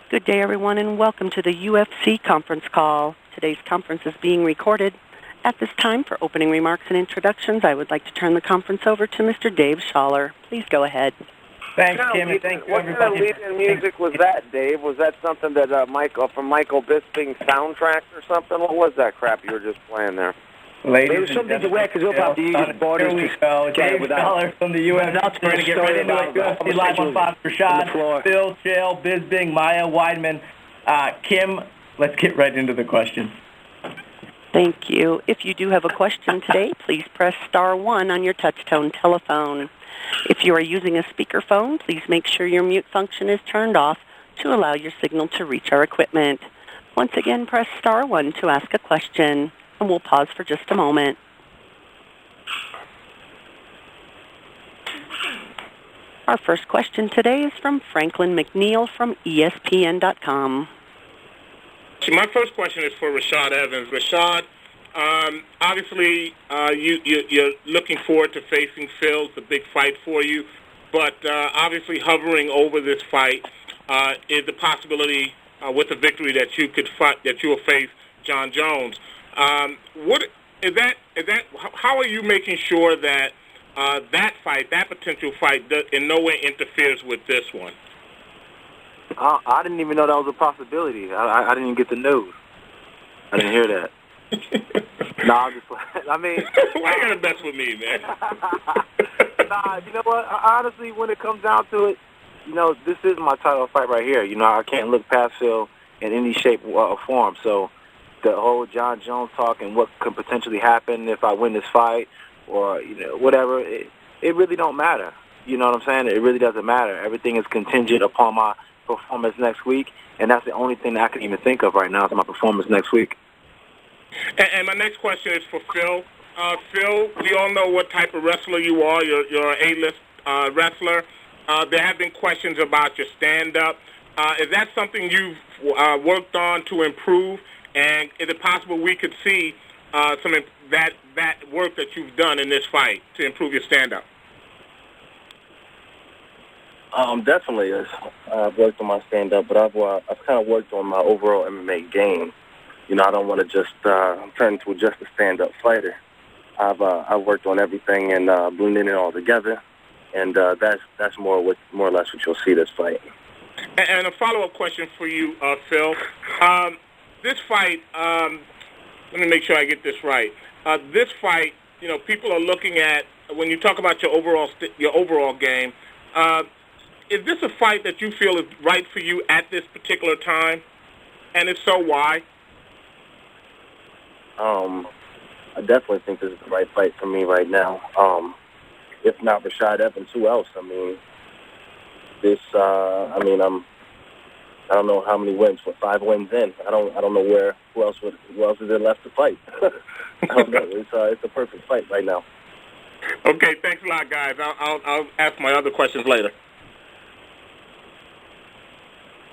Good day, everyone, and welcome to the UFC conference call. Today's conference is being recorded. At this time, for opening remarks and introductions, I would like to turn the conference over to Mr. Dave Schaller. Please go ahead. Thanks, Kim, and thank you, everybody. What kind of music was that, Dave? Was that something that from Michael Bisping's soundtrack or something? What was that crap you were just playing there? It was something to wake us up after using borders to go. Dave Schaller from the UFC. We're going to get right into it. UFC Live on Fox. Rashad, Phil, Chael, Bisping, Maia, Weidman. Kim, let's get right into the questions. Thank you. If you do have a question today, please press star 1 on your touch-tone telephone. If you are using a speakerphone, please make sure your mute function is turned off to allow your signal to reach our equipment. Once again, press star 1 to ask a question, and we'll pause for just a moment. Our first question today is from Franklin McNeil from ESPN.com. My first question is for Rashad Evans. Rashad, obviously you're looking forward to facing Phil. It's a big fight for you, but obviously hovering over this fight is the possibility with a victory that you could fight, that you will face John Jones. What is that? How are you making sure that that potential fight, in no way interferes with this one? I didn't even know that was a possibility. I didn't even get the news. I didn't hear that. I'm just. I mean, why you gotta mess with me, man? You know what? Honestly, when it comes down to it, this is my title fight right here. I can't look past Phil in any shape or form. So the whole John Jones talk and what could potentially happen if I win this fight, or whatever, it really don't matter. You know what I'm saying? It really doesn't matter. Everything is contingent upon my performance next week, and that's the only thing that I can even think of right now is my performance next week. And my next question is for Phil. Phil, we all know what type of wrestler you are. You're an A-list wrestler. There have been questions about your stand-up. Is that something you've worked on to improve? And is it possible we could see some of that work that you've done in this fight to improve your stand-up? Definitely. I've worked on my stand-up, but I've kind of worked on my overall MMA game. I don't want to just turn into just a stand-up fighter. I've worked on everything and blending it all together, and that's more or less what you'll see this fight. And a follow-up question for you, Phil. This fight, let me make sure I get this right. This fight, people are looking at, when you talk about your overall game. Is this a fight that you feel is right for you at this particular time? And if so, why? I definitely think this is the right fight for me right now. If not Rashad Evans, who else? I don't know how many wins, 5 wins in. I don't know who else is there left to fight. I don't know. It's a perfect fight right now. Okay, thanks a lot, guys. I'll ask my other questions later.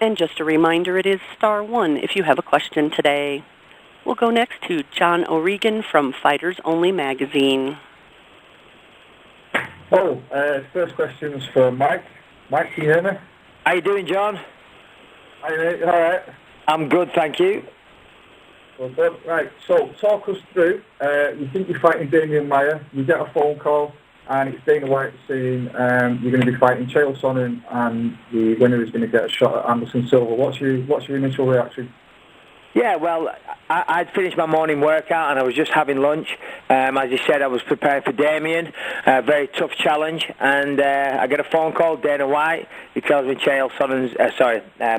And just a reminder, it is star 1 if you have a question today. We'll go next to John O'Regan from Fighters Only magazine. First question is for Mike. Mike, can you hear me? How you doing, John? Hi, mate. All right. I'm good, thank you. Well, good. Right, so talk us through. You think you're fighting Damian Maia. You get a phone call, and it's Dana White saying you're going to be fighting Chael Sonnen, and the winner is going to get a shot at Anderson Silva. What's your initial reaction? Yeah, well, I'd finished my morning workout and I was just having lunch. As you said, I was preparing for Damien, a very tough challenge, and I get a phone call, Dana White. He tells me Chael Sonnen's,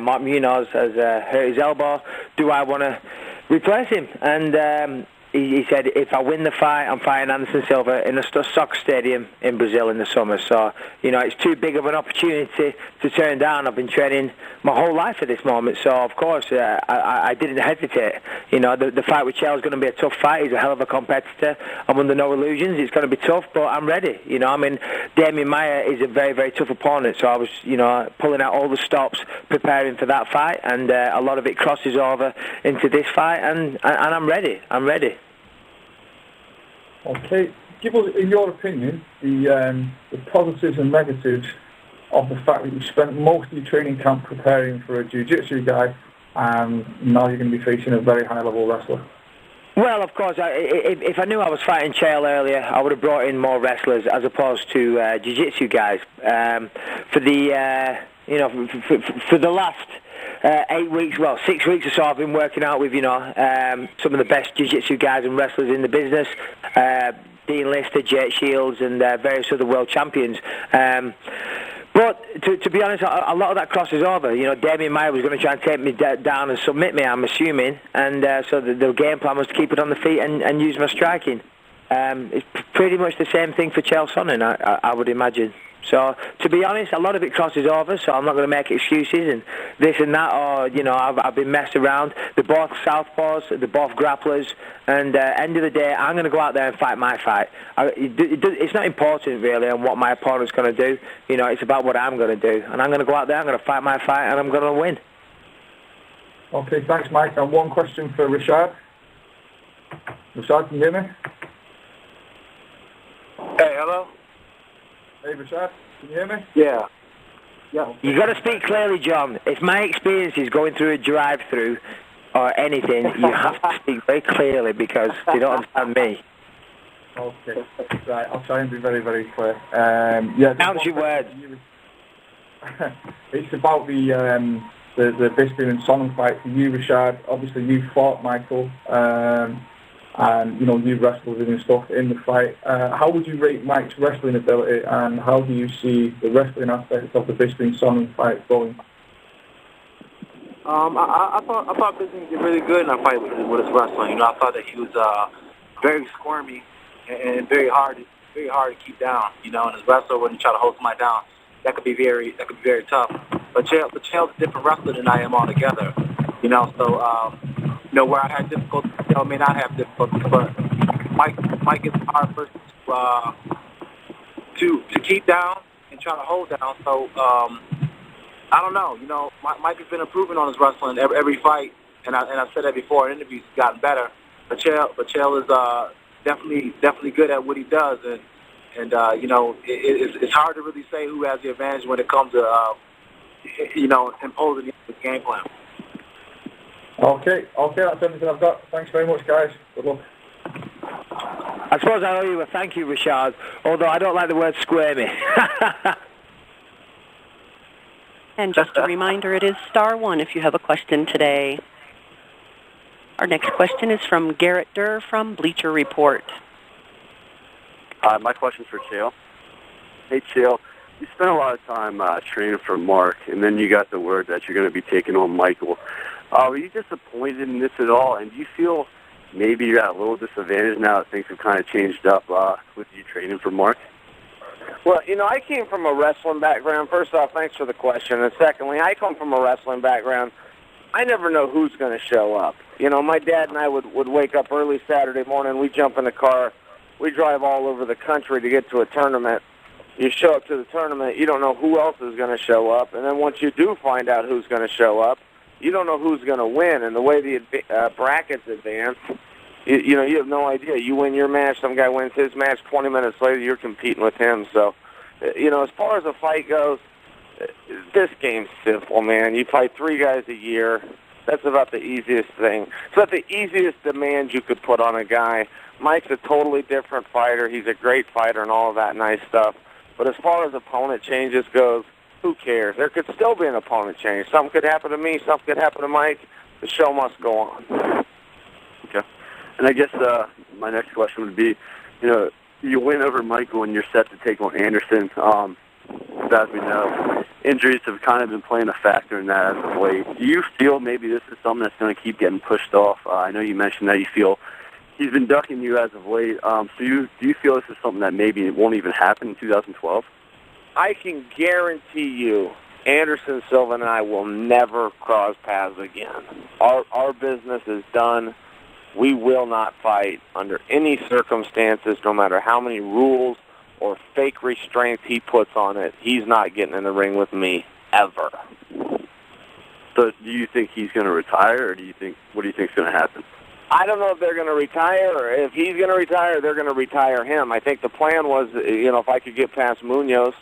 Mark Munoz has hurt his elbow. Do I want to replace him? And he said, if I win the fight, I'm fighting Anderson Silva in a soccer stadium in Brazil in the summer. So, it's too big of an opportunity to turn down. I've been training my whole life for this moment. So, of course, I didn't hesitate. The fight with Chael's going to be a tough fight. He's a hell of a competitor. I'm under no illusions. It's going to be tough, but I'm ready. Damian Maia is a very, very tough opponent. So I was, pulling out all the stops, preparing for that fight. And a lot of it crosses over into this fight. And I'm ready. I'm ready. Okay, give us, in your opinion, the positives and negatives of the fact that you spent most of your training camp preparing for a jiu-jitsu guy, and now you're going to be facing a very high-level wrestler? Well, of course, if I knew I was fighting Chael earlier, I would have brought in more wrestlers as opposed to jiu-jitsu guys. For the for the last 8 weeks, well, 6 weeks or so, I've been working out with some of the best jiu-jitsu guys and wrestlers in the business. Dean Lister, Jake Shields, and various other world champions. But to be honest, a lot of that crosses over. Damian Maia was going to try and take me down and submit me, I'm assuming. And so the game plan was to keep it on the feet and use my striking. It's pretty much the same thing for Chael Sonnen, I would imagine. So, to be honest, a lot of it crosses over, so I'm not going to make excuses and this and that, or, I've been messed around. They're both southpaws, they're both grapplers, and end of the day, I'm going to go out there and fight my fight. It's not important, really, on what my opponent's going to do. It's about what I'm going to do. And I'm going to go out there, I'm going to fight my fight, and I'm going to win. Okay, thanks, Mike. And one question for Rashad. Rashad, can you hear me? Hey, hello? Hey, Rashad, can you hear me? Yeah. You got to speak clearly, John. If my experience is going through a drive-through or anything, you have to speak very clearly because they don't understand me. Okay, right. I'll try and be very, very clear. Count your words. It's about the Bisping and Sonnen fight for you, Rashad. Obviously, you fought Michael, and you wrestled him and stuff in the fight. How would you rate Mike's wrestling ability, and how do you see the wrestling aspect of the Bisping-Sonnen fight going? I thought Bisping did really good in that fight with his wrestling. I thought that he was very squirmy and very hard to keep down. And his wrestler, when he try to hold somebody down, that could be very tough. But Chael's a different wrestler than I am altogether. So where I had difficulty, may not have difficulty, but Mike is a hard person to keep down and try to hold down. So I don't know. Mike has been improving on his wrestling every fight, and I said that before in interviews. He's gotten better. But Chael is definitely good at what he does, and it's hard to really say who has the advantage when it comes to imposing the game plan. Okay, that's everything I've got. Thanks very much, guys. Good luck. I suppose I owe you a thank you, Rashad, although I don't like the word squirmy. And just a reminder, it is *1 if you have a question today. Our next question is from Garrett Durr from Bleacher Report. Hi, my question's for Chael. Hey, Chael, you spent a lot of time training for Mark, and then you got the word that you're going to be taking on Michael. Were you disappointed in this at all? And do you feel maybe you're at a little disadvantage now that things have kind of changed up with you training for Mark? Well, I came from a wrestling background. First off, thanks for the question. And secondly, I come from a wrestling background. I never know who's going to show up. My dad and I would wake up early Saturday morning. We jump in the car. We drive all over the country to get to a tournament. You show up to the tournament. You don't know who else is going to show up. And then once you do find out who's going to show up, you don't know who's going to win. And the way the brackets advance, you have no idea. You win your match, some guy wins his match, 20 minutes later you're competing with him. So, as far as the fight goes, this game's simple, man. You fight 3 guys a year. That's about the easiest thing. It's about the easiest demand you could put on a guy. Mike's a totally different fighter. He's a great fighter and all of that nice stuff. But as far as opponent changes goes, who cares? There could still be an opponent change. Something could happen to me. Something could happen to Mike. The show must go on. Okay. And I guess my next question would be, you win over Michael and you're set to take on Anderson. As we know, injuries have kind of been playing a factor in that as of late. Do you feel maybe this is something that's going to keep getting pushed off? I know you mentioned that you feel he's been ducking you as of late. So do you feel this is something that maybe won't even happen in 2012? I can guarantee you Anderson Silva and I will never cross paths again. Our business is done. We will not fight under any circumstances, no matter how many rules or fake restraints he puts on it. He's not getting in the ring with me, ever. So do you think he's going to retire, or what do you think is going to happen? I don't know if they're going to retire, or if he's going to retire, they're going to retire him. I think the plan was, if I could get past Munoz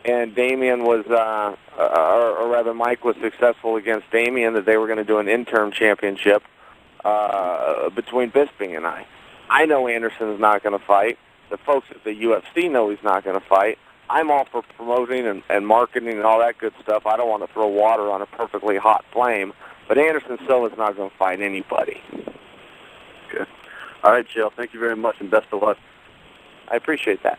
and Damian was, or rather Mike was successful against Damian, that they were going to do an interim championship between Bisping and I. I know Anderson's not going to fight. The folks at the UFC know he's not going to fight. I'm all for promoting and marketing and all that good stuff. I don't want to throw water on a perfectly hot flame. But Anderson Silva's not going to fight anybody. Okay. All right, Chael. Thank you very much, and best of luck. I appreciate that.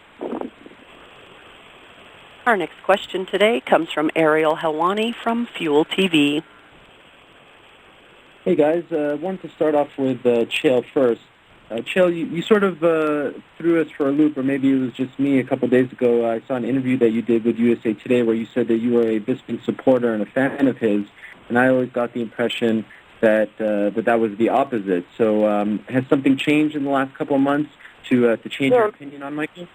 Our next question today comes from Ariel Helwani from Fuel TV. Hey, guys. Wanted to start off with Chael first. Chael, you sort of threw us for a loop, or maybe it was just me a couple of days ago. I saw an interview that you did with USA Today where you said that you were a Bisping supporter and a fan of his, and I always got the impression that that was the opposite. So has something changed in the last couple of months to change your opinion on Michael?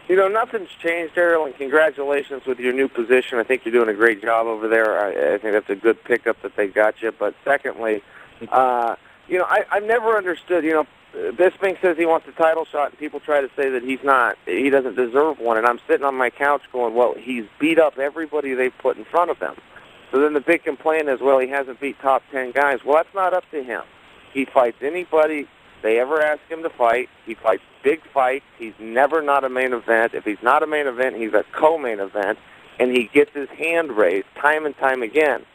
You know, nothing's changed, Ariel, and congratulations with your new position. I think you're doing a great job over there. I think that's a good pickup that they got you. But secondly, you know, I've never understood, you know, Bisping says he wants a title shot, and people try to say that he doesn't deserve one. And I'm sitting on my couch going, well, he's beat up everybody they've put in front of him. So then the big complaint is, well, he hasn't beat top 10 guys. Well, that's not up to him. He fights anybody they ever ask him to fight. He fights big fights. He's never not a main event. If he's not a main event, he's a co-main event, and he gets his hand raised time and time again.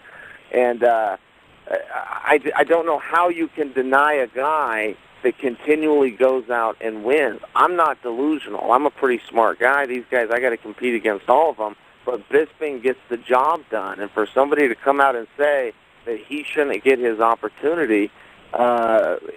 And I don't know how you can deny a guy that continually goes out and wins. I'm not delusional. I'm a pretty smart guy. These guys, I got to compete against all of them. But Bisping gets the job done. And for somebody to come out and say that he shouldn't get his opportunity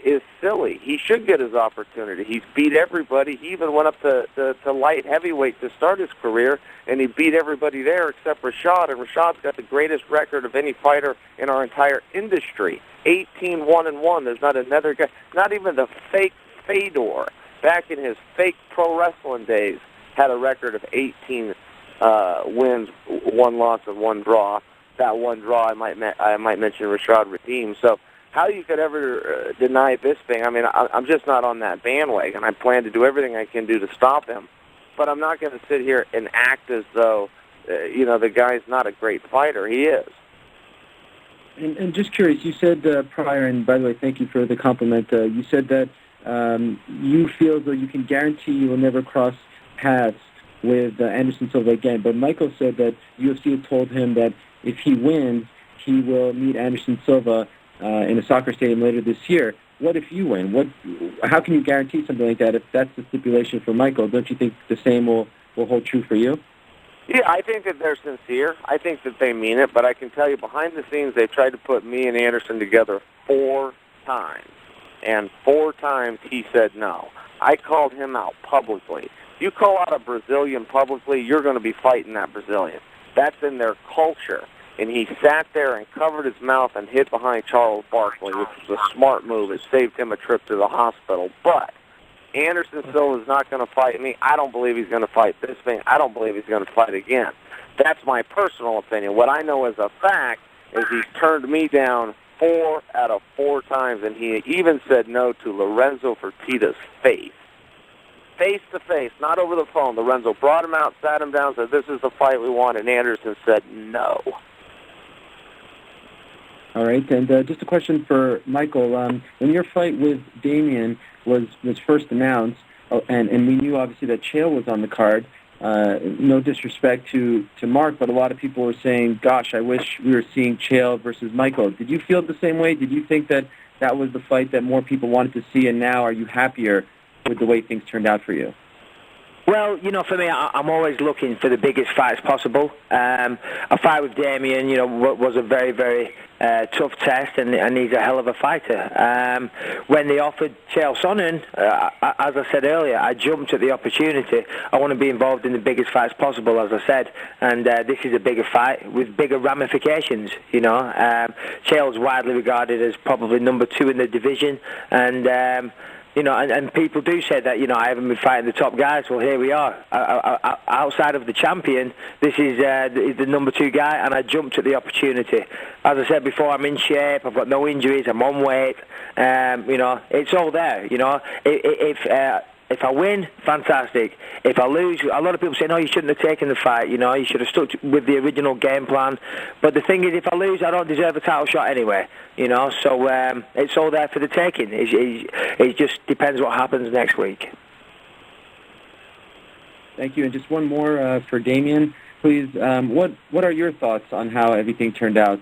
is silly. He should get his opportunity. He's beat everybody. He even went up to light heavyweight to start his career, and he beat everybody there except Rashad. And Rashad's got the greatest record of any fighter in our entire industry. 18-1-1. There's not another guy, not even the fake Fedor, back in his fake pro wrestling days, had a record of 18 wins, 1 loss, and 1 draw. That 1 draw, I might mention Rashad redeemed. So how you could ever deny Bisping? I mean, I'm just not on that bandwagon. I plan to do everything I can do to stop him, but I'm not going to sit here and act as though, you know, the guy's not a great fighter. He is. And just curious, you said prior, and by the way, thank you for the compliment. You said that you feel as though you can guarantee you will never cross paths with Anderson Silva again. But Michael said that UFC had told him that if he wins, he will meet Anderson Silva in a soccer stadium later this year. What if you win? How can you guarantee something like that if that's the stipulation for Michael? Don't you think the same will hold true for you? Yeah, I think that they're sincere. I think that they mean it, but I can tell you behind the scenes they've tried to put me and Anderson together 4 times, and 4 times he said no. I called him out publicly. You call out a Brazilian publicly, you're going to be fighting that Brazilian. That's in their culture. And he sat there and covered his mouth and hid behind Charles Barkley, which was a smart move. It saved him a trip to the hospital. But Anderson Silva is not going to fight me. I don't believe he's going to fight Bisping. I don't believe he's going to fight again. That's my personal opinion. What I know as a fact is he's turned me down 4 out of 4 times, and he even said no to Lorenzo Fertitta's face. Face to face, not over the phone. Lorenzo brought him out, sat him down, said, this is the fight we want, and Anderson said no. All right, and just a question for Michael. When your fight with Damian was first announced, and we knew obviously that Chael was on the card, no disrespect to Mark, but a lot of people were saying, gosh, I wish we were seeing Chael versus Michael. Did you feel the same way? Did you think that that was the fight that more people wanted to see, and now are you happier with the way things turned out for you? Well, you know, for me, I'm always looking for the biggest fights possible. A fight with Damian, you know, was a very, very tough test, and he's a hell of a fighter. When they offered Chael Sonnen, as I said earlier, I jumped at the opportunity. I want to be involved in the biggest fights possible, as I said, and this is a bigger fight with bigger ramifications, you know. Chael's widely regarded as probably number 2 in the division, and you know, and people do say that, you know, I haven't been fighting the top guys. Well, here we are. Outside of the champion, this is the number 2 guy, and I jumped at the opportunity. As I said before, I'm in shape. I've got no injuries. I'm on weight. You know, it's all there. You know, if If I win, fantastic. If I lose, a lot of people say, no, you shouldn't have taken the fight. You know, you should have stuck with the original game plan. But the thing is, if I lose, I don't deserve a title shot anyway. You know, so it's all there for the taking. It just depends what happens next week. Thank you. And just one more for Damien, please. What are your thoughts on how everything turned out?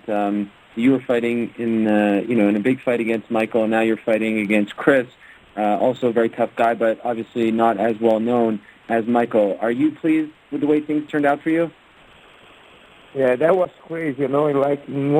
You were fighting in a big fight against Michael, and now you're fighting against Chris. Also a very tough guy, but obviously not as well known as Michael. Are you pleased with the way things turned out for you? Yeah, that was crazy. You know, like in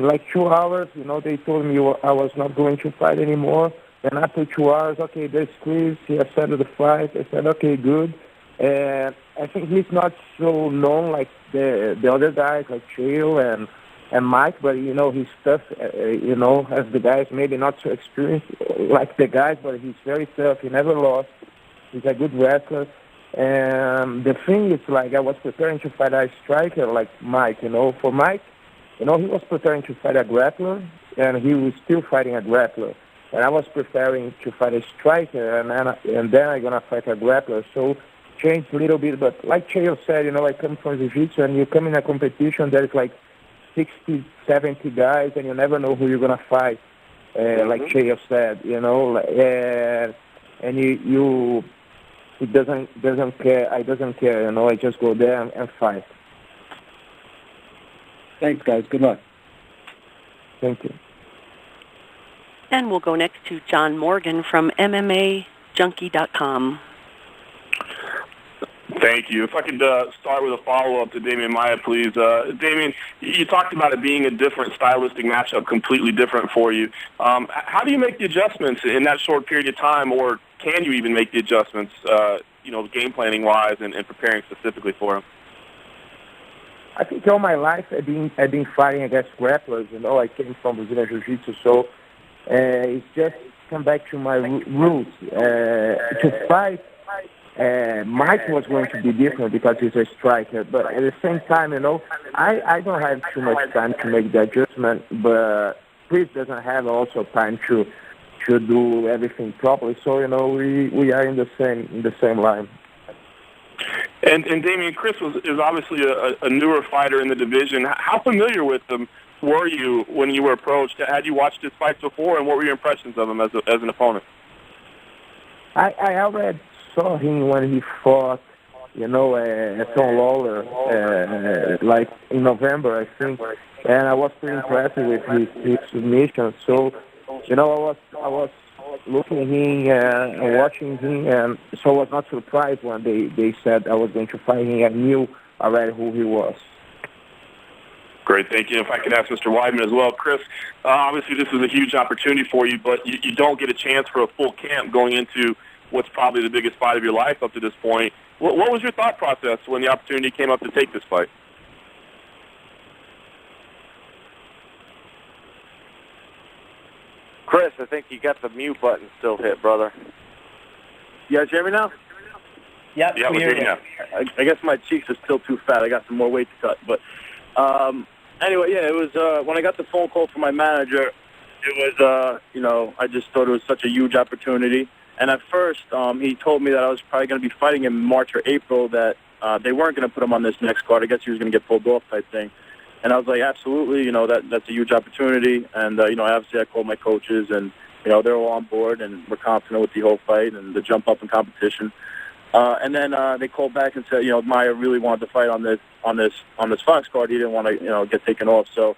like 2 hours, you know, they told me I was not going to fight anymore. Then after 2 hours, okay, there's Chris. He accepted the fight. I said, okay, good. And I think he's not so known like the other guys, like Chael and Mike, but, you know, he's tough, you know, as the guys, maybe not so experienced like the guys, but he's very tough. He never lost. He's a good wrestler. And the thing is, like, I was preparing to fight a striker like Mike, you know. For Mike, you know, he was preparing to fight a grappler, and he was still fighting a grappler. And I was preparing to fight a striker, and then I'm going to fight a grappler. So changed a little bit. But like Chael said, you know, I come from jiu-jitsu, and you come in a competition that is like 60, 70 guys, and you never know who you're going to fight, like Chael said, you know. And it doesn't care. I doesn't care, you know. I just go there and fight. Thanks, guys. Good luck. Thank you. And we'll go next to John Morgan from MMAJunkie.com. Thank you. If I could start with a follow-up to Damian Maia, please. Damian, you talked about it being a different stylistic matchup, completely different for you. How do you make the adjustments in that short period of time, or can you even make the adjustments, game planning-wise and preparing specifically for him? I think all my life I've been fighting against grapplers. You know, I came from Brazilian Jiu-Jitsu, so it's just come back to my roots. To fight, Mike was going to be different because he's a striker. But at the same time, you know, I don't have too much time to make the adjustment. But Chris doesn't have also time to do everything properly. So, you know, we are in the same line. And Damian, Chris is obviously a newer fighter in the division. How familiar with him were you when you were approached? Had you watched his fights before, and what were your impressions of him as an opponent? I already saw him when he fought, you know, Tom Lawler, like in November, I think, and I was pretty impressed with his submission. So, you know, I was looking at him and watching him, and so I was not surprised when they said I was going to fight him. I knew already who he was. Great, thank you. If I could ask Mr. Weidman as well. Chris, obviously this is a huge opportunity for you, but you don't get a chance for a full camp going into what's probably the biggest fight of your life up to this point. What was your thought process when the opportunity came up to take this fight? Chris, I think you got the mute button still hit, brother. You guys hear me now? Yep, yeah, we hear you now. I guess my cheeks are still too fat. I got some more weight to cut. But anyway, yeah, it was when I got the phone call from my manager, it was, I just thought it was such a huge opportunity. And at first, he told me that I was probably going to be fighting in March or April, that they weren't going to put him on this next card. I guess he was going to get pulled off type thing. And I was like, absolutely, that's a huge opportunity. And, obviously I called my coaches, and, they're all on board, and we're confident with the whole fight and the jump up in competition. And then they called back and said, Maia really wanted to fight on this Fox card. He didn't want to, get taken off. So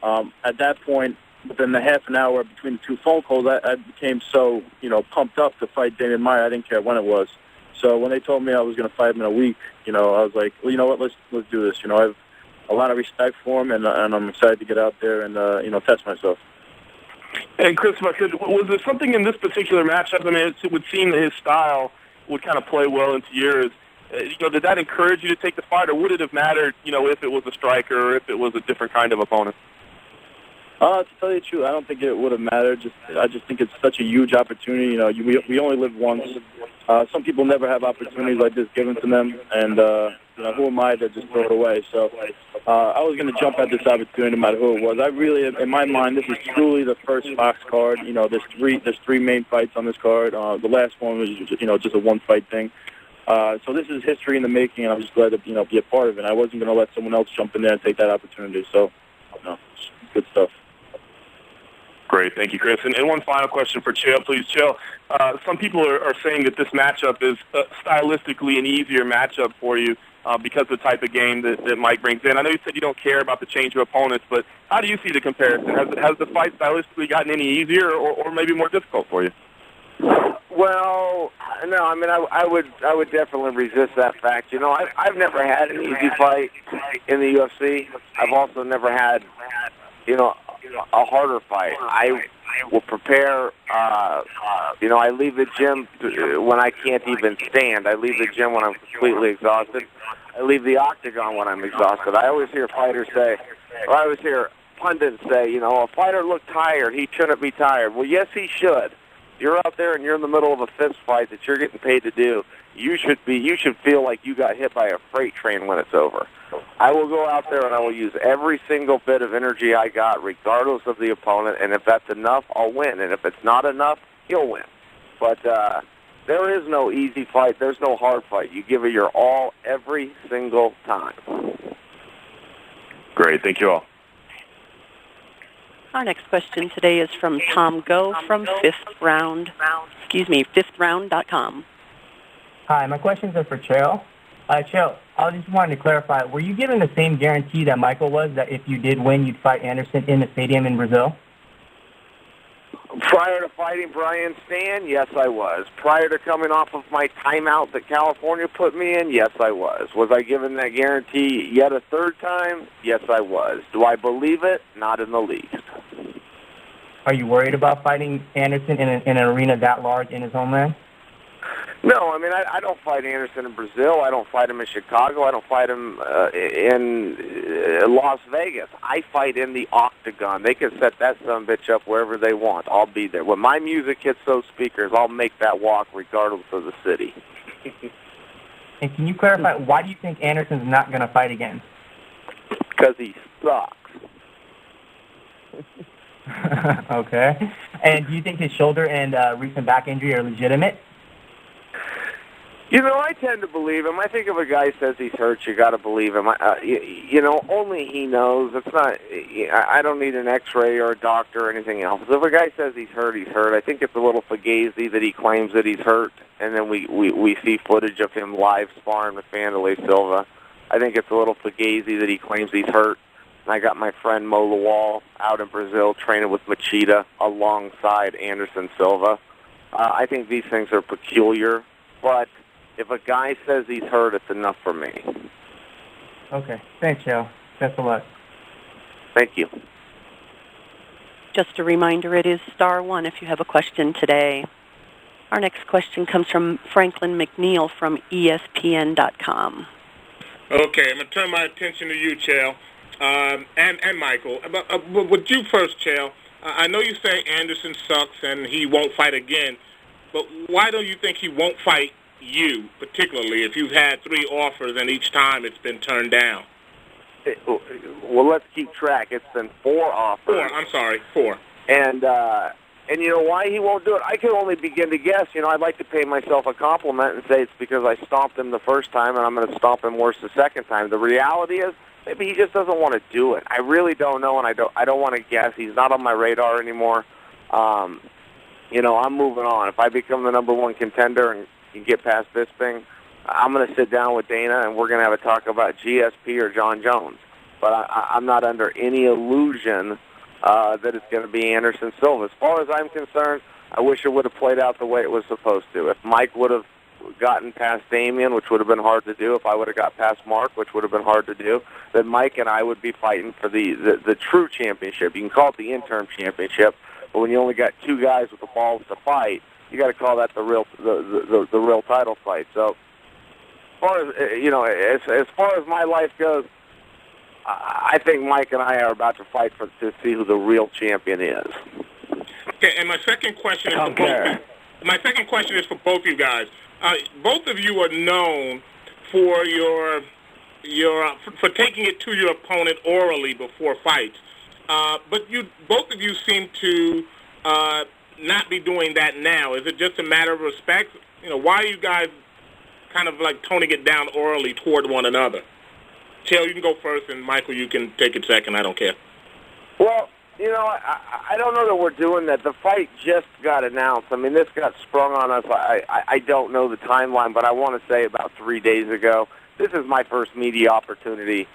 at that point, within the half an hour between the two phone calls, I became so, pumped up to fight Damian Maia. I didn't care when it was. So when they told me I was going to fight him in a week, I was like, well, you know what, let's do this. I have a lot of respect for him, and I'm excited to get out there and, test myself. And Chris, was there something in this particular matchup? I mean, it would seem that his style would kind of play well into yours. Did that encourage you to take the fight, or would it have mattered, if it was a striker or if it was a different kind of opponent? To tell you the truth, I don't think it would have mattered. I just think it's such a huge opportunity. You know, we only live once. Some people never have opportunities like this given to them, and you know, who am I to just throw it away? So I was going to jump at this opportunity no matter who it was. I really, in my mind, this is truly the first Fox card. You know, there's three main fights on this card. The last one was just a one-fight thing. So this is history in the making, and I'm just glad to be a part of it. I wasn't going to let someone else jump in there and take that opportunity. So, it's good stuff. Great. Thank you, Chris. And one final question for Chael, please. Chael, some people are saying that this matchup is stylistically an easier matchup for you because of the type of game that Mike brings in. I know you said you don't care about the change of opponents, but how do you see the comparison? Has the fight stylistically gotten any easier or maybe more difficult for you? Well, no, I mean, I would definitely resist that fact. You know, I've never had an easy fight in the UFC. I've also never had, a harder fight. I will prepare, I leave the gym when I can't even stand. I leave the gym when I'm completely exhausted. I leave the octagon when I'm exhausted. I always hear fighters say, or I always hear pundits say, a fighter looked tired. He shouldn't be tired. Well, yes, he should. You're out there and you're in the middle of a fist fight that you're getting paid to do. You should feel like you got hit by a freight train when it's over. I will go out there and I will use every single bit of energy I got, regardless of the opponent. And if that's enough, I'll win. And if it's not enough, he'll win. But there is no easy fight. There's no hard fight. You give it your all every single time. Great. Thank you all. Our next question today is from Tom Go from fifthround.com. Hi, my questions are for Chael. Chael, I just wanted to clarify, were you given the same guarantee that Michael was, that if you did win, you'd fight Anderson in the stadium in Brazil? Prior to fighting Brian Stan, yes, I was. Prior to coming off of my timeout that California put me in, yes, I was. Was I given that guarantee yet a third time? Yes, I was. Do I believe it? Not in the least. Are you worried about fighting Anderson in an arena that large in his homeland? No, I mean, I don't fight Anderson in Brazil. I don't fight him in Chicago. I don't fight him in Las Vegas. I fight in the octagon. They can set that sumbitch up wherever they want. I'll be there. When my music hits those speakers, I'll make that walk regardless of the city. And can you clarify, why do you think Anderson's not going to fight again? Because he sucks. Okay. And do you think his shoulder and recent back injury are legitimate? I tend to believe him. I think if a guy says he's hurt, you got to believe him. Only he knows. It's not. I don't need an X-ray or a doctor or anything else. If a guy says he's hurt, he's hurt. I think it's a little fugazi that he claims that he's hurt, and then we see footage of him live sparring with Vanderlei Silva. I think it's a little fugazi that he claims he's hurt. And I got my friend Mo Lawal out in Brazil training with Machida alongside Anderson Silva. I think these things are peculiar, but if a guy says he's hurt, it's enough for me. Okay. Thanks, Joe. Best of luck. Thank you. Just a reminder, it is *1 if you have a question today. Our next question comes from Franklin McNeil from ESPN.com. Okay, I'm going to turn my attention to you, Chael, and Michael. But with you first, Chael, I know you say Anderson sucks and he won't fight again, but why don't you think he won't fight you, particularly if you've had 3 offers and each time it's been turned down? Well, let's keep track. It's been 4 offers. 4. And you know why he won't do it? I can only begin to guess. I'd like to pay myself a compliment and say it's because I stomped him the first time and I'm going to stomp him worse the second time. The reality is maybe he just doesn't want to do it. I really don't know, and I don't want to guess. He's not on my radar anymore. I'm moving on. If I become the number 1 contender and get past Bisping, I'm going to sit down with Dana and we're going to have a talk about GSP or John Jones. But I'm not under any illusion that it's going to be Anderson Silva. As far as I'm concerned, I wish it would have played out the way it was supposed to. If Mike would have gotten past Damian, which would have been hard to do, if I would have got past Mark, which would have been hard to do, then Mike and I would be fighting for the true championship. You can call it the interim championship, but when you only got 2 guys with the balls to fight, you got to call that the real title fight. So, as far as my life goes, I think Mike and I are about to fight to see who the real champion is. Okay, and my second question is for both. My second question is for both you guys. Both of you are known for for taking it to your opponent orally before fights, but both of you seem to not be doing that now. Is it just a matter of respect? Why are you guys kind of like toning it down orally toward one another? Chael, you can go first, and Michael, you can take it second. I don't care. Well, I don't know that we're doing that. The fight just got announced. I mean, this got sprung on us. I don't know the timeline, but I want to say about 3 days ago. This is my first media opportunity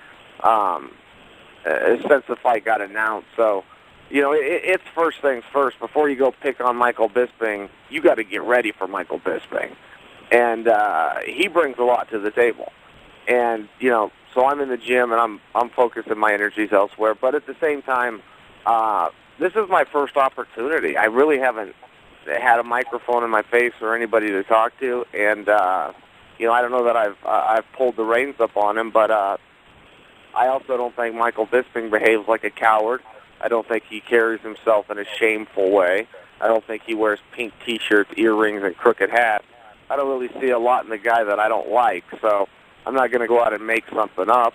since the fight got announced. So, it's first things first. Before you go pick on Michael Bisping, you got to get ready for Michael Bisping. And he brings a lot to the table. And, so I'm in the gym, and I'm focusing my energies elsewhere. But at the same time, this is my first opportunity. I really haven't had a microphone in my face or anybody to talk to, and I don't know that I've pulled the reins up on him, but I also don't think Michael Bisping behaves like a coward. I don't think he carries himself in a shameful way. I don't think he wears pink T-shirts, earrings, and crooked hats. I don't really see a lot in the guy that I don't like, so I'm not going to go out and make something up.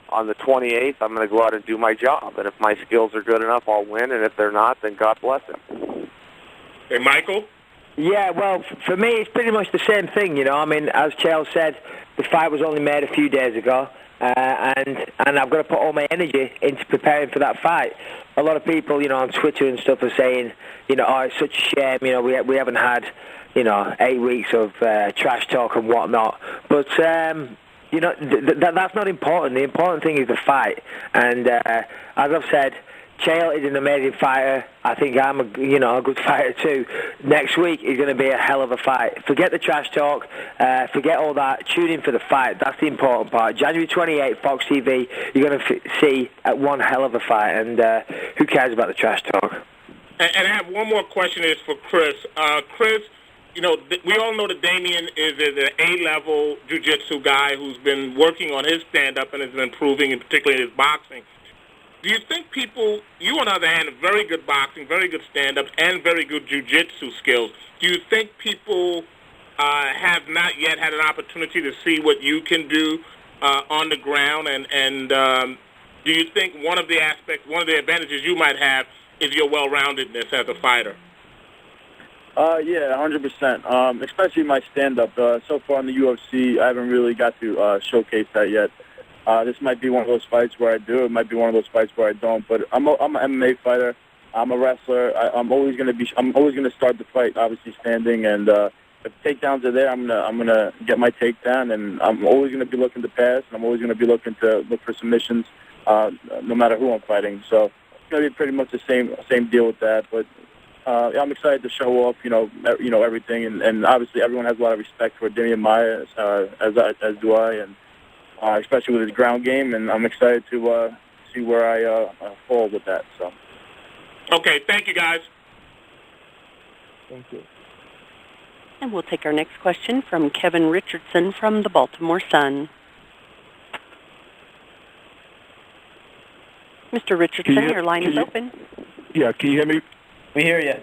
On the 28th, I'm going to go out and do my job. And if my skills are good enough, I'll win. And if they're not, then God bless him. Hey, Michael? Yeah, well, for me, it's pretty much the same thing, I mean, as Chael said, the fight was only made a few days ago. And I've got to put all my energy into preparing for that fight. A lot of people, on Twitter and stuff are saying, oh, it's such a shame, we haven't had, 8 weeks of trash talk and whatnot. But, that's not important. The important thing is the fight. And as I've said, Chael is an amazing fighter. I think I'm a good fighter too. Next week is going to be a hell of a fight. Forget the trash talk. Forget all that. Tune in for the fight. That's the important part. January 28th, Fox TV, you're going to see one hell of a fight. And who cares about the trash talk? And I have one more question. Is for Chris. Chris, we all know that Damian is an A-level jiu-jitsu guy who's been working on his stand-up and has been improving, in particular his boxing. Do you think you on the other hand, have very good boxing, very good stand-ups, and very good jiu-jitsu skills. Do you think people have not yet had an opportunity to see what you can do on the ground? And do you think one of the advantages you might have is your well-roundedness as a fighter? Yeah, 100%. Especially my stand-up. So far in the UFC, I haven't really got to showcase that yet. This might be one of those fights where I do. It might be one of those fights where I don't. But I'm an MMA fighter. I'm a wrestler. I'm always going to start the fight, obviously standing. And if takedowns are there, I'm gonna get my takedown. And I'm always going to be looking to pass. And I'm always going to be looking to look for submissions, no matter who I'm fighting. So it's going to be pretty much the same deal with that. But I'm excited to show off, everything, and obviously everyone has a lot of respect for Damian Maia, as do I, and especially with his ground game, and I'm excited to see where I fall with that. So. Okay, thank you, guys. Thank you. And we'll take our next question from Kevin Richardson from the Baltimore Sun. Mr. Richardson, your line is open. Yeah, can you hear me? We hear you.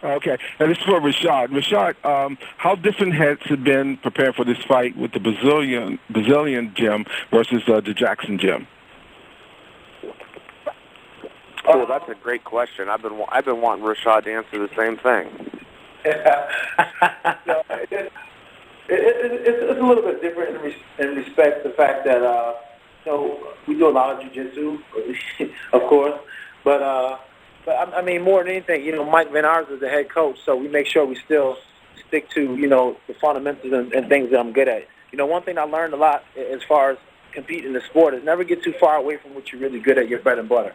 Okay, and this is for Rashad. Rashad, how different has it been preparing for this fight with the Brazilian gym versus the Jackson gym? Oh, that's a great question. I've been wanting Rashad to answer the same thing. It's a little bit different in respect to the fact that we do a lot of jiu-jitsu, of course, but I mean, more than anything, Mike Van Aers is the head coach, so we make sure we still stick to, the fundamentals and things that I'm good at. One thing I learned a lot as far as competing in the sport is never get too far away from what you're really good at, your bread and butter.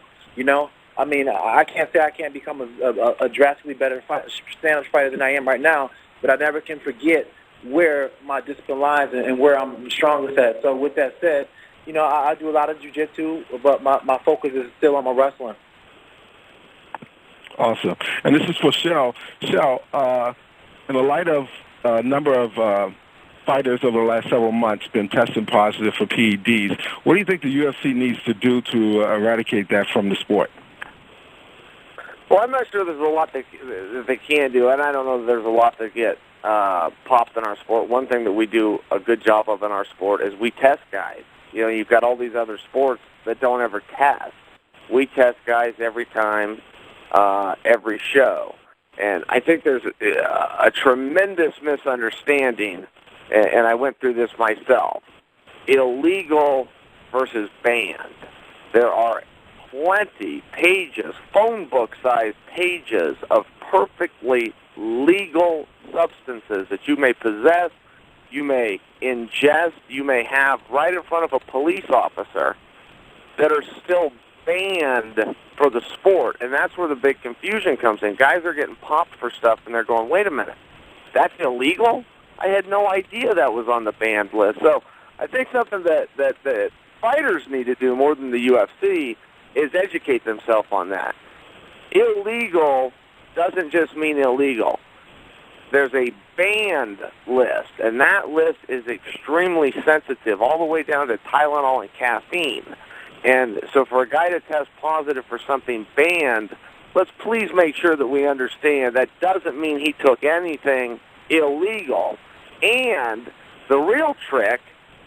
I mean, I can't say I can't become a drastically better stand-up fighter than I am right now, but I never can forget where my discipline lies and where I'm strongest at. So with that said, I do a lot of jiu-jitsu, but my focus is still on my wrestling. Awesome. And this is for Shell. Shell, in the light of a number of fighters over the last several months been testing positive for PEDs. What do you think the UFC needs to do to eradicate that from the sport? Well, I'm not sure there's a lot that they can do, and I don't know that there's a lot that get popped in our sport. One thing that we do a good job of in our sport is we test guys. You know, you've got all these other sports that don't ever test. We test guys every time, every show. And I think there's a tremendous misunderstanding, and I went through this myself. Illegal versus banned. There are plenty pages, phone book-sized pages of perfectly legal substances that you may possess, you may ingest, you may have right in front of a police officer that are still banned for the sport. And that's where the big confusion comes in. Guys are getting popped for stuff, and they're going, wait a minute, that's illegal? I had no idea that was on the banned list. So I think something that fighters need to do more than the UFC is educate themselves on that. Illegal doesn't just mean illegal. There's a banned list, and that list is extremely sensitive, all the way down to Tylenol and caffeine. And so for a guy to test positive for something banned, let's please make sure that we understand that doesn't mean he took anything illegal. And the real trick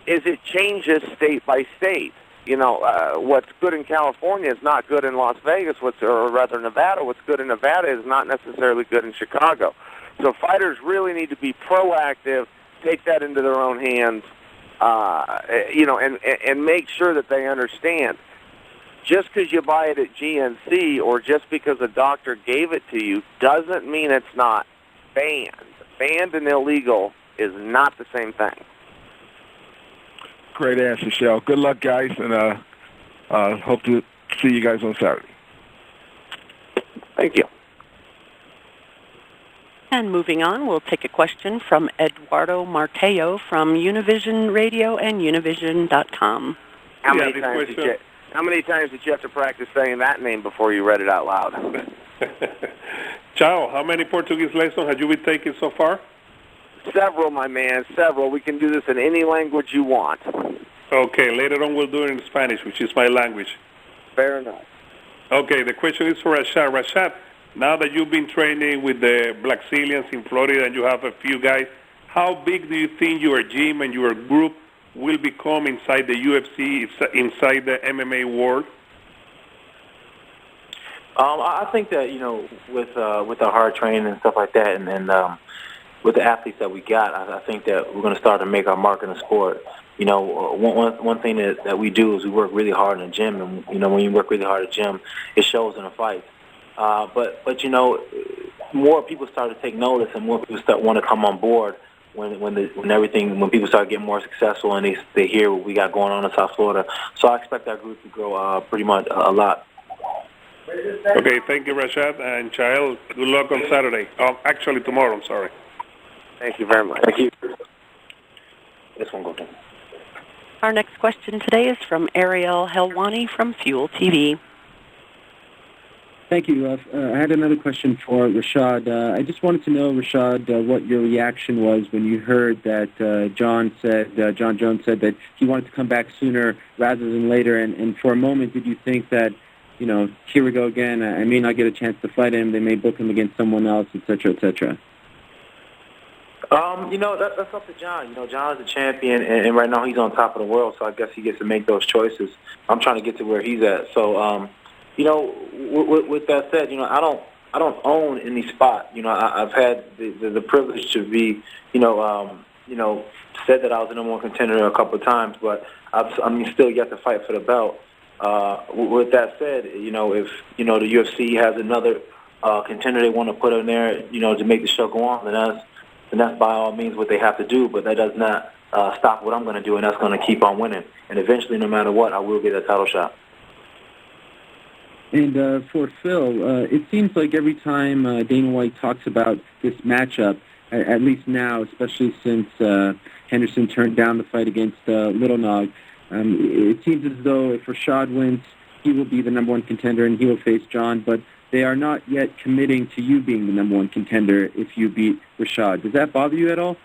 is it changes state by state. You know, what's good in California is not good in Las Vegas, or rather Nevada. What's good in Nevada is not necessarily good in Chicago. So fighters really need to be proactive, take that into their own hands, and make sure that they understand. Just because you buy it at GNC or just because a doctor gave it to you doesn't mean it's not banned. Banned and illegal is not the same thing. Great answer, Shell. Good luck, guys, and hope to see you guys on Saturday. Thank you. And moving on, we'll take a question from Eduardo Martello from Univision Radio and Univision.com. How many times did you have to practice saying that name before you read it out loud? Ciao. How many Portuguese lessons have you been taking so far? Several, my man, several. We can do this in any language you want. Okay, later on we'll do it in Spanish, which is my language. Fair enough. Okay, the question is for Rashad. Rashad, now that you've been training with the Blackzilians in Florida and you have a few guys, how big do you think your gym and your group will become inside the UFC, inside the MMA world? I think that, with the hard training and stuff like that, and with the athletes that we got, I think that we're going to start to make our mark in the sport. One thing that we do is we work really hard in the gym, and when you work really hard in the gym, it shows in the fight. But more people start to take notice, and more people want to come on board when people start getting more successful, and they hear what we got going on in South Florida. So I expect our group to grow pretty much a lot. Okay, thank you, Rashad. And Chael, good luck on Saturday. Actually, tomorrow, I'm sorry. Thank you very much. Thank you. This one goes in. Our next question today is from Ariel Helwani from Fuel TV. Thank you. I had another question for Rashad. I just wanted to know, Rashad, what your reaction was when you heard that John Jones said that he wanted to come back sooner rather than later. And for a moment, did you think that, here we go again, I may not get a chance to fight him, they may book him against someone else, et cetera, et cetera? That's up to John. John is a champion, and right now he's on top of the world, so I guess he gets to make those choices. I'm trying to get to where he's at. So, with that said, I don't own any spot. I've had the privilege to be, said that I was the number one contender a couple of times, but I'm still yet to fight for the belt. With that said, if the UFC has another contender they want to put in there, to make the show go on, then that's by all means what they have to do. But that does not stop what I'm going to do, and that's going to keep on winning. And eventually, no matter what, I will get a title shot. And for Phil, it seems like every time Dana White talks about this matchup, at least now, especially since Henderson turned down the fight against Little Nog, it seems as though if Rashad wins, he will be the number one contender and he will face John, but they are not yet committing to you being the number one contender if you beat Rashad. Does that bother you at all?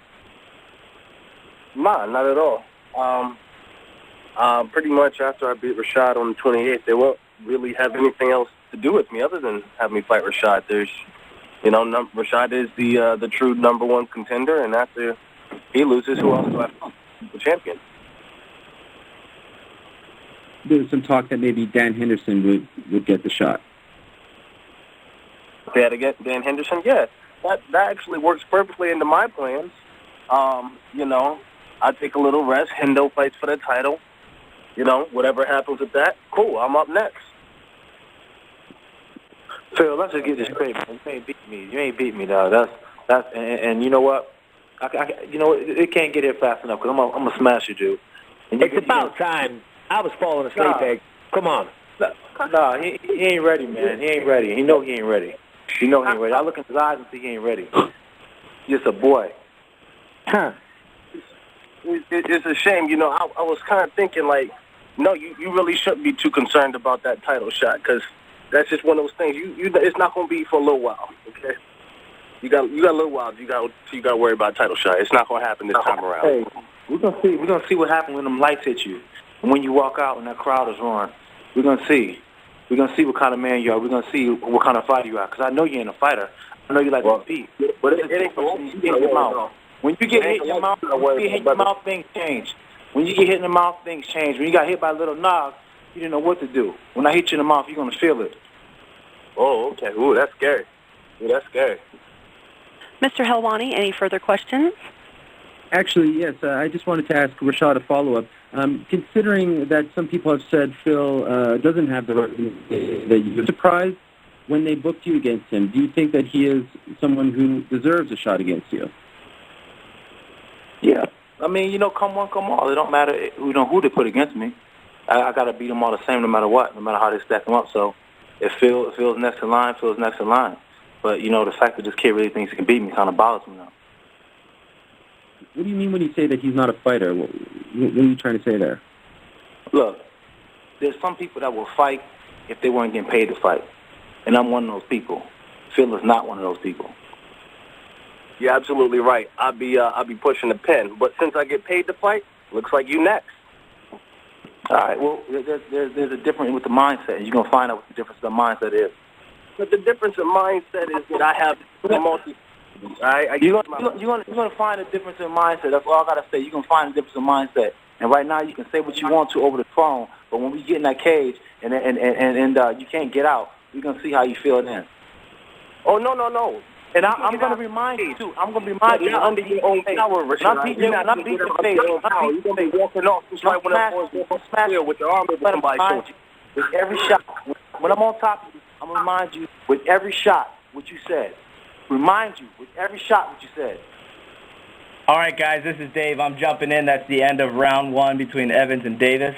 Nah, not at all. Pretty much after I beat Rashad on the 28th, they won't really have anything else to do with me other than have me fight Rashad. Rashad is the true number one contender, and after he loses, who else do I fight? The champion. There was some talk that maybe Dan Henderson would get the shot. They had to get Dan Henderson? Yeah, that actually works perfectly into my plans. I take a little rest. Hendo fights for the title. Whatever happens with that, cool, I'm up next. Phil, let's just get this straight, man. You ain't beat me. You ain't beat me, dog. And you know what? It can't get here fast enough because I'm gonna smash you, dude. It's about time. I was falling asleep, Egg. Come on. Nah, he ain't ready, man. He ain't ready. He know he ain't ready. He know he ain't ready. I look in his eyes and see he ain't ready. He's just a boy. It's a shame, I was kind of thinking, no, you really shouldn't be too concerned about that title shot because that's just one of those things. It's not going to be for a little while, okay? You got a little while. You got to worry about a title shot. It's not going to happen this time around. Hey, we're gonna see what happens when them lights hit you, and when you walk out and that crowd is roaring. We're gonna see. We're gonna see what kind of man you are. We're gonna see what kind of fighter you are. Because I know you ain't a fighter. I know you like to compete. But it ain't when you get hit in your mouth. When you get hit in your mouth, things change. When you get hit in the mouth, things change. When you got hit by a little knob, you didn't know what to do. When I hit you in the mouth, you're gonna feel it. Oh, okay. Ooh, that's scary. That's scary. Mr. Helwani, any further questions? Actually, yes. I just wanted to ask Rashad a follow-up. Considering that some people have said Phil doesn't have the record that you were surprised when they booked you against him, do you think that he is someone who deserves a shot against you? Yeah. I mean, come one, come all. It don't matter, who they put against me. I got to beat them all the same no matter what, no matter how they stack them up. So if Phil's next in line, Phil's next in line. But, the fact that this kid really thinks he can beat me kind of bothers me now. What do you mean when you say that he's not a fighter? What are you trying to say there? Look, there's some people that will fight if they weren't getting paid to fight. And I'm one of those people. Phil is not one of those people. You're absolutely right. I'll be pushing the pen. But since I get paid to fight, looks like you next. All right, well, there's a difference with the mindset. You're going to find out what the difference in the mindset is. But the difference in mindset is that I have the multi. You're gonna find a difference in mindset. That's all I gotta say. You're gonna find a difference in mindset. And right now, you can say what you want to over the phone, but when we get in that cage and you can't get out, we're gonna see how you feel then. Oh no. And I'm gonna remind you too. I'm gonna remind you. You're under your own power, Richard. Not beating your face. You're gonna be walking off just like when I'm with your arm over somebody's shoulder. With every shot, when I'm on top of you, I'm gonna remind you with every shot what you said. Remind you with every shot what you said. All right, guys, this is Dave. I'm jumping in. That's the end of round one between Evans and Davis.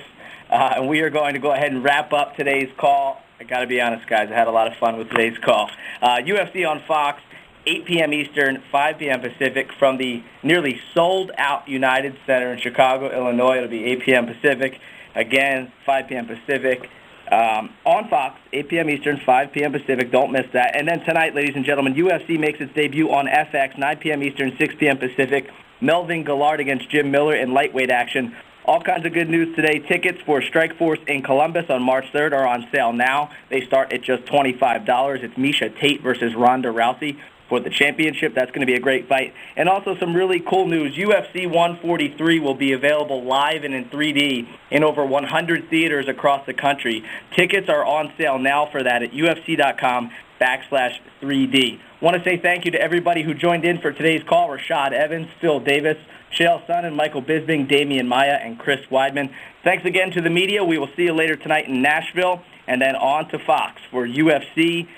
And we are going to go ahead and wrap up today's call. I got to be honest, guys, I had a lot of fun with today's call. UFC on Fox, 8 p.m. Eastern, 5 p.m. Pacific from the nearly sold-out United Center in Chicago, Illinois. It'll be 8 p.m. Pacific. Again, 5 p.m. Pacific. On Fox, 8 p.m. Eastern, 5 p.m. Pacific. Don't miss that. And then tonight, ladies and gentlemen, UFC makes its debut on FX, 9 p.m. Eastern, 6 p.m. Pacific. Melvin Gillard against Jim Miller in lightweight action. All kinds of good news today. Tickets for Strikeforce in Columbus on March 3rd are on sale now. They start at just $25. It's Misha Tate versus Ronda Rousey for the championship. That's going to be a great fight. And also some really cool news. UFC 143 will be available live and in 3D in over 100 theaters across the country. Tickets are on sale now for that at UFC.com/3D. Want to say thank you to everybody who joined in for today's call. Rashad Evans, Phil Davis, Chael Sonnen, Michael Bisping, Damian Maia, and Chris Weidman. Thanks again to the media. We will see you later tonight in Nashville, and then on to Fox for UFC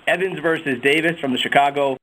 Evans versus Davis from the Chicago